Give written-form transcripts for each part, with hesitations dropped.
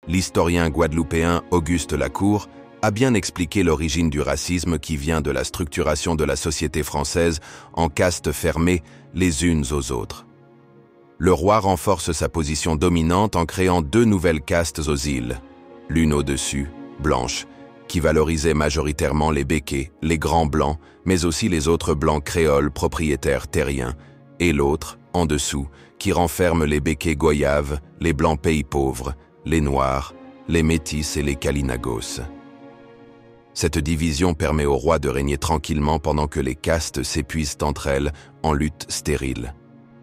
l'historien guadeloupéen Auguste Lacour a bien expliqué l'origine du racisme qui vient de la structuration de la société française en castes fermées les unes aux autres. Le roi renforce sa position dominante en créant deux nouvelles castes aux îles, l'une au-dessus, blanche, qui valorisait majoritairement les béquets, les grands blancs, mais aussi les autres blancs créoles propriétaires terriens, et l'autre, en dessous, qui renferme les béquets goyaves, les blancs pays pauvres, les noirs, les métis et les kalinagos. Cette division permet au roi de régner tranquillement pendant que les castes s'épuisent entre elles en lutte stérile.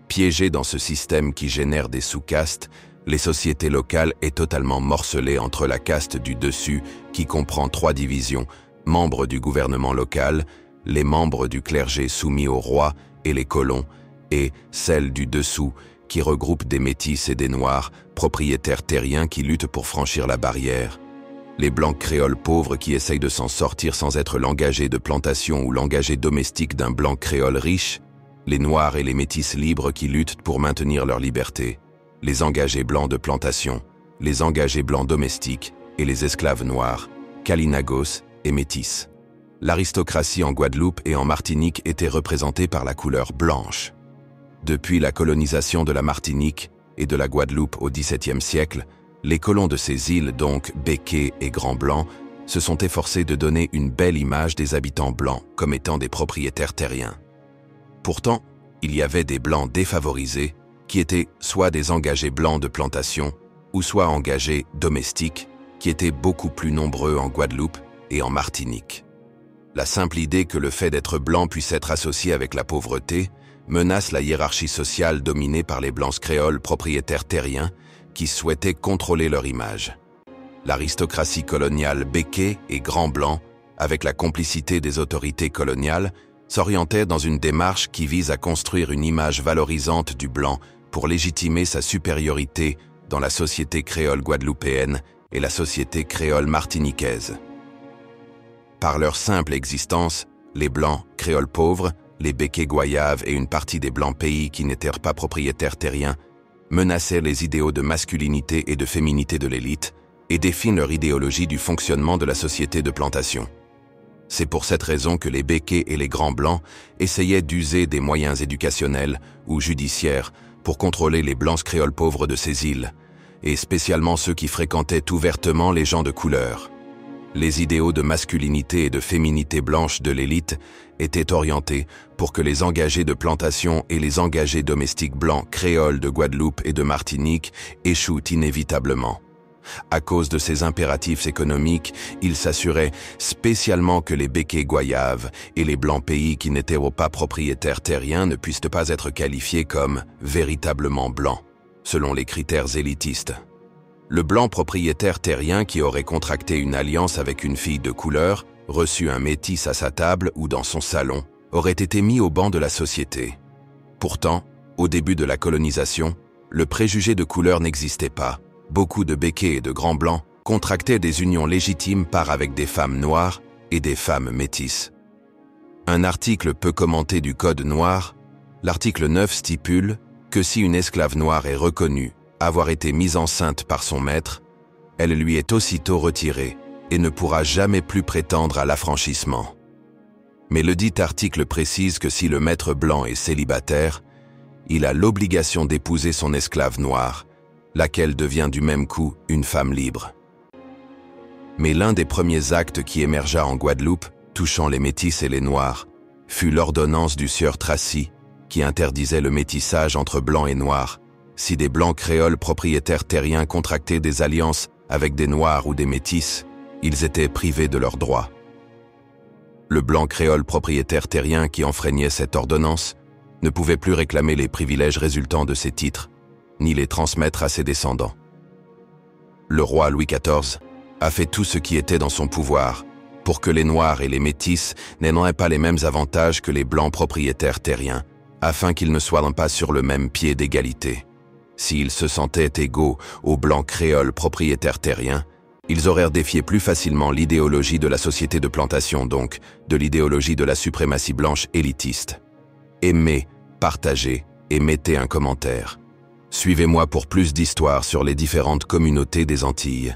Piégées dans ce système qui génère des sous-castes, les sociétés locales est totalement morcelée entre la caste du dessus, qui comprend 3 divisions, membres du gouvernement local, les membres du clergé soumis au roi et les colons, et celle du dessous, qui regroupe des métis et des noirs, propriétaires terriens qui luttent pour franchir la barrière. Les blancs créoles pauvres qui essayent de s'en sortir sans être l'engagé de plantation ou l'engagé domestique d'un blanc créole riche, les noirs et les métis libres qui luttent pour maintenir leur liberté, les engagés blancs de plantation, les engagés blancs domestiques et les esclaves noirs, kalinagos et métis. L'aristocratie en Guadeloupe et en Martinique était représentée par la couleur blanche. Depuis la colonisation de la Martinique et de la Guadeloupe au XVIIe siècle, les colons de ces îles, donc béquets et grands blancs, se sont efforcés de donner une belle image des habitants blancs comme étant des propriétaires terriens. Pourtant, il y avait des blancs défavorisés qui étaient soit des engagés blancs de plantation ou soit engagés domestiques qui étaient beaucoup plus nombreux en Guadeloupe et en Martinique. La simple idée que le fait d'être blanc puisse être associé avec la pauvreté menace la hiérarchie sociale dominée par les blancs créoles propriétaires terriens qui souhaitaient contrôler leur image. L'aristocratie coloniale béquet et grand blanc, avec la complicité des autorités coloniales, s'orientait dans une démarche qui vise à construire une image valorisante du blanc pour légitimer sa supériorité dans la société créole guadeloupéenne et la société créole martiniquaise. Par leur simple existence, les blancs créoles pauvres, les béquets goyaves et une partie des blancs pays qui n'étaient pas propriétaires terriens menaçaient les idéaux de masculinité et de féminité de l'élite et définent leur idéologie du fonctionnement de la société de plantation. C'est pour cette raison que les béquets et les grands blancs essayaient d'user des moyens éducationnels ou judiciaires pour contrôler les blancs créoles pauvres de ces îles, et spécialement ceux qui fréquentaient ouvertement les gens de couleur. Les idéaux de masculinité et de féminité blanche de l'élite étaient orientés pour que les engagés de plantation et les engagés domestiques blancs créoles de Guadeloupe et de Martinique échouent inévitablement. À cause de ces impératifs économiques, ils s'assuraient spécialement que les béquets goyaves et les blancs pays qui n'étaient pas propriétaires terriens ne puissent pas être qualifiés comme véritablement blancs, selon les critères élitistes. Le blanc propriétaire terrien qui aurait contracté une alliance avec une fille de couleur, reçu un métis à sa table ou dans son salon, aurait été mis au banc de la société. Pourtant, au début de la colonisation, le préjugé de couleur n'existait pas. Beaucoup de béquets et de grands blancs contractaient des unions légitimes par avec des femmes noires et des femmes métisses. Un article peu commenté du Code noir, l'article 9 stipule que si une esclave noire est reconnue avoir été mise enceinte par son maître, elle lui est aussitôt retirée et ne pourra jamais plus prétendre à l'affranchissement. Mais le dit article précise que si le maître blanc est célibataire, il a l'obligation d'épouser son esclave noire, laquelle devient du même coup une femme libre. Mais l'un des premiers actes qui émergea en Guadeloupe, touchant les métis et les noirs, fut l'ordonnance du sieur Tracy, qui interdisait le métissage entre blancs et noirs, si des blancs créoles propriétaires terriens contractaient des alliances avec des noirs ou des métis, ils étaient privés de leurs droits. Le blanc créole propriétaire terrien qui enfreignait cette ordonnance ne pouvait plus réclamer les privilèges résultant de ces titres, ni les transmettre à ses descendants. Le roi Louis XIV a fait tout ce qui était dans son pouvoir pour que les noirs et les métis n'aient pas les mêmes avantages que les blancs propriétaires terriens, afin qu'ils ne soient pas sur le même pied d'égalité. S'ils se sentaient égaux aux blancs créoles propriétaires terriens, ils auraient défié plus facilement l'idéologie de la société de plantation, donc de l'idéologie de la suprématie blanche élitiste. Aimez, partagez et mettez un commentaire. Suivez-moi pour plus d'histoires sur les différentes communautés des Antilles.